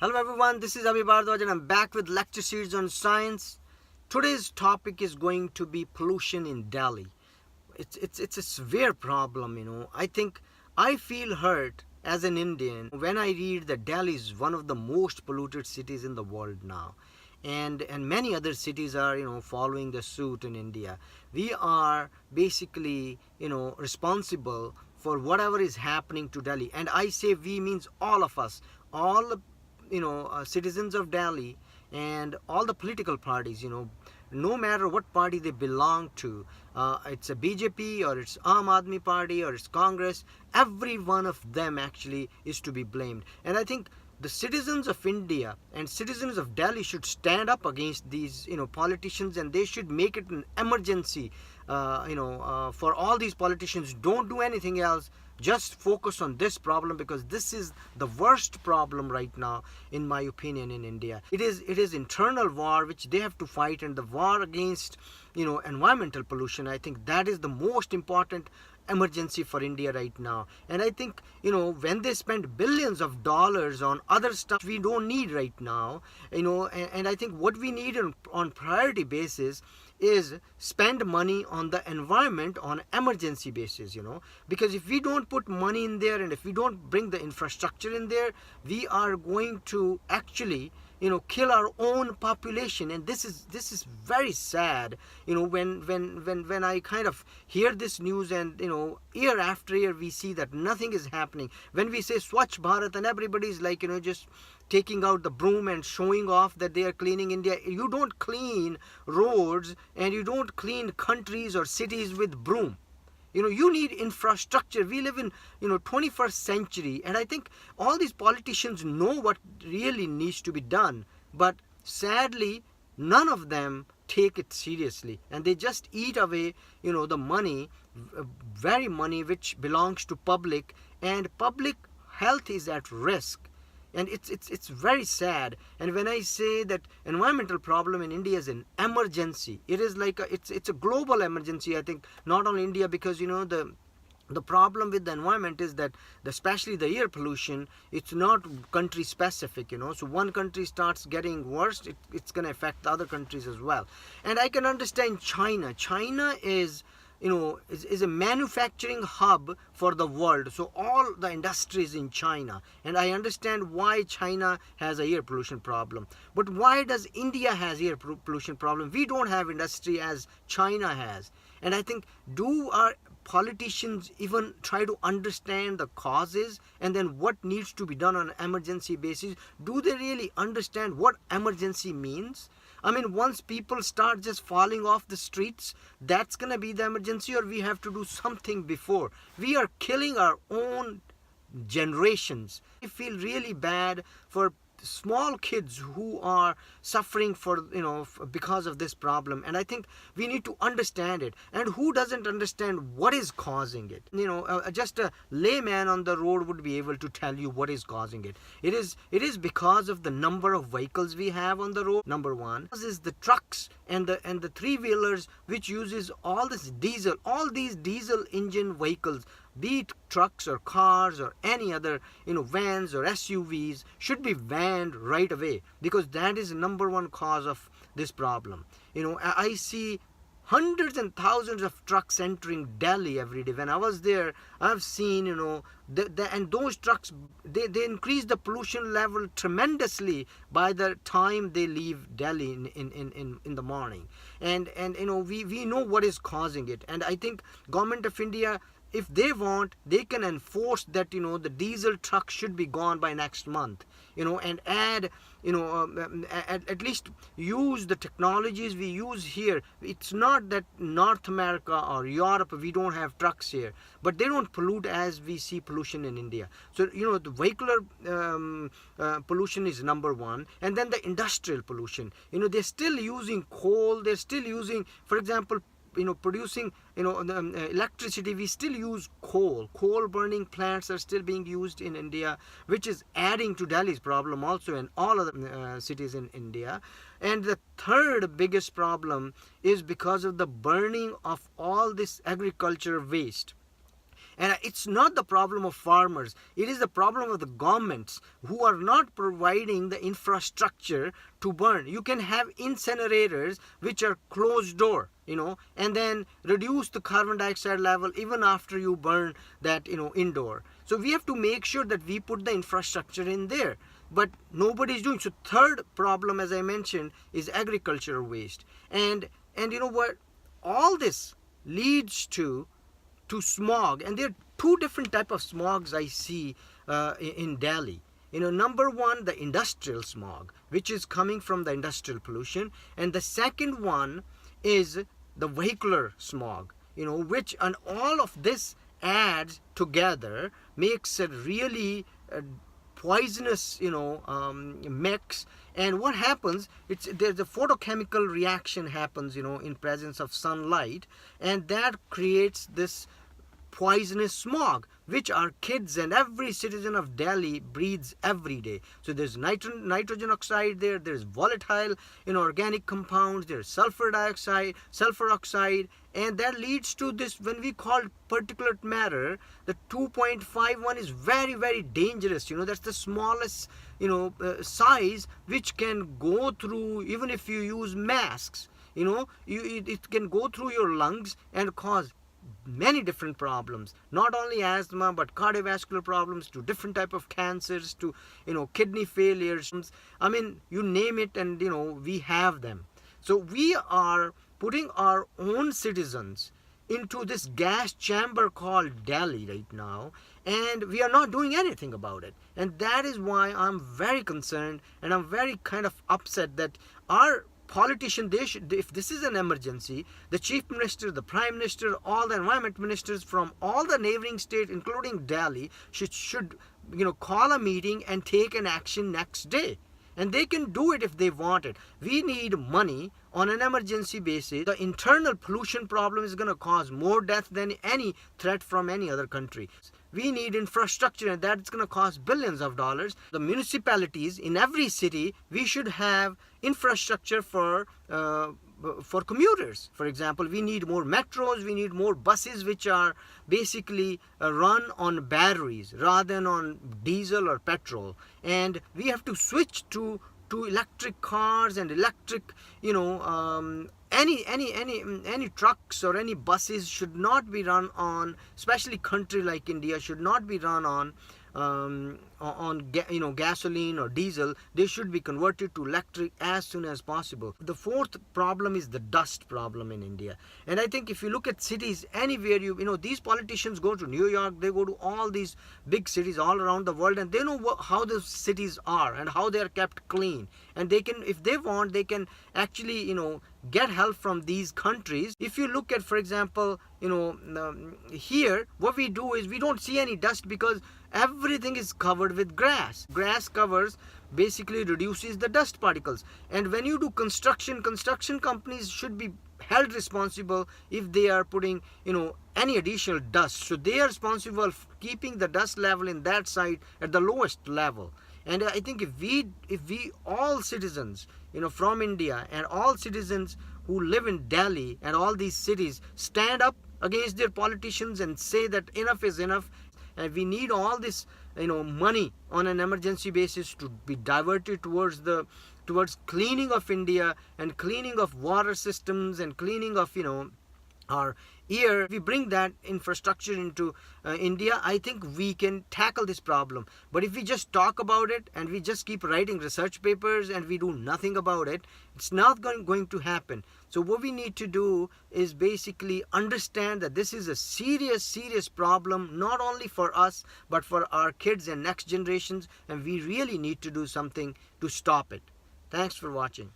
Hello everyone, this is Abhi Bhardwaj and I'm back with lecture series on science. Today's topic is going to be pollution in Delhi. It's a severe problem. I feel hurt as an Indian when I read that Delhi is one of the most polluted cities in the world now. And many other cities are following the suit in India. We are basically responsible for whatever is happening to Delhi, and I say we means all of us, all the citizens of Delhi, and all the political parties, no matter what party they belong to, it's a BJP or it's Aam Aadmi Party or it's Congress, every one of them actually is to be blamed. And I think the citizens of India and citizens of Delhi should stand up against these politicians, and they should make it an emergency. For all these politicians, don't do anything else. Just focus on this problem, because this is the worst problem right now, in my opinion, in India. It is internal war which they have to fight, and the war against environmental pollution. I think that is the most important emergency for India right now. And I think when they spend billions of dollars on other stuff we don't need right now, and I think what we need on priority basis is spend money on the environment on emergency basis, because if we don't put money in there and if we don't bring the infrastructure in there, we are going to actually kill our own population. And this is very sad, when I kind of hear this news, and year after year we see that nothing is happening. When we say Swachh Bharat and everybody's like just taking out the broom and showing off that they are cleaning India. You don't clean roads and you don't clean countries or cities with broom. You need infrastructure. We live in 21st century, and I think all these politicians know what really needs to be done, but sadly none of them take it seriously, and they just eat away the money, very money which belongs to public, and public health is at risk. And it's very sad. And when I say that environmental problem in India is an emergency, it is like it's a global emergency. I think not only India, because the problem with the environment is that especially the air pollution, it's not country specific. So one country starts getting worse, it's going to affect the other countries as well. And I can understand China is is a manufacturing hub for the world. So all the industries in China, and I understand why China has a air pollution problem. But why does India has air pollution problem? We don't have industry as China has. And I think, do our politicians even try to understand the causes and then what needs to be done on an emergency basis? Do they really understand what emergency means? I mean, once people start just falling off the streets, that's going to be the emergency, or we have to do something before? We are killing our own generations. I feel really bad for small kids who are suffering for because of this problem, and I think we need to understand it. And who doesn't understand what is causing it? Just a layman on the road would be able to tell you what is causing it. It is because of the number of vehicles we have on the road. Number one is the trucks and the three-wheelers, which uses all this diesel. All these diesel engine vehicles, be it trucks or cars or any other vans or SUVs, should be banned right away, because that is the number one cause of this problem. I see hundreds and thousands of trucks entering Delhi every day. When I was there, I've seen and those trucks, they increase the pollution level tremendously by the time they leave Delhi in the morning. And we know what is causing it. And I think government of India, if they want, they can enforce that the diesel truck should be gone by next month, and add at least use the technologies we use here. It's not that North America or Europe, we don't have trucks here, but they don't pollute as we see pollution in India. So the vehicular pollution is number one, and then the industrial pollution. They're still using coal, they're still using, for example, producing the electricity, we still use coal burning plants are still being used in India, which is adding to Delhi's problem also, and all other cities in India. And the third biggest problem is because of the burning of all this agriculture waste. And it's not the problem of farmers, it is the problem of the governments who are not providing the infrastructure to burn. You can have incinerators which are closed door, and then reduce the carbon dioxide level even after you burn that, indoor. So we have to make sure that we put the infrastructure in there, but nobody is doing so. Third problem, as I mentioned, is agricultural waste. And you know what, all this leads to smog. And there are two different type of smogs I see in Delhi. Number one, the industrial smog, which is coming from the industrial pollution, and the second one is the vehicular smog, which, and all of this adds together makes a really poisonous, mix. And what happens, there's a photochemical reaction happens, in presence of sunlight, and that creates this poisonous smog, which our kids and every citizen of Delhi breathes every day. So there's nitrogen oxide there, there's volatile organic compounds, there's sulfur dioxide, sulfur oxide, and that leads to this, when we call particulate matter, the 2.51 is very, very dangerous. That's the smallest size, which can go through, even if you use masks, it can go through your lungs and cause many different problems, not only asthma but cardiovascular problems, to different type of cancers, to kidney failures. I mean, you name it, and we have them. So we are putting our own citizens into this gas chamber called Delhi right now, and we are not doing anything about it. And that is why I'm very concerned, and I'm very kind of upset that our politician, they should, if this is an emergency, the chief minister, the prime minister, all the environment ministers from all the neighboring states, including Delhi, should call a meeting and take an action next day. And they can do it if they want it. We need money on an emergency basis. The internal pollution problem is going to cause more death than any threat from any other country. We need infrastructure, and that's going to cost billions of dollars. The municipalities in every city, we should have infrastructure for commuters. For example, we need more metros, we need more buses which are basically run on batteries rather than on diesel or petrol. And we have to switch to electric cars and electric, any trucks or any buses should not be run on, especially country like India, should not be run on gasoline or diesel. They should be converted to electric as soon as possible. The fourth problem is the dust problem in India. And I think if you look at cities anywhere, these politicians go to New York, they go to all these big cities all around the world, and they know how the cities are and how they are kept clean. And they can, if they want, they can actually get help from these countries. If you look at, for example, here, what we do is we don't see any dust because everything is covered with grass. Grass covers basically reduces the dust particles. And when you do construction companies should be held responsible if they are putting any additional dust. So they are responsible for keeping the dust level in that site at the lowest level. And I think if we all citizens from India, and all citizens who live in Delhi and all these cities, stand up against their politicians and say that enough is enough, and we need all this money on an emergency basis to be diverted towards cleaning of India and cleaning of water systems and cleaning of our air. We bring that infrastructure into India, I think we can tackle this problem. But if we just talk about it and we just keep writing research papers and we do nothing about it, it's not going to happen. So what we need to do is basically understand that this is a serious problem, not only for us but for our kids and next generations, and we really need to do something to stop it. Thanks for watching.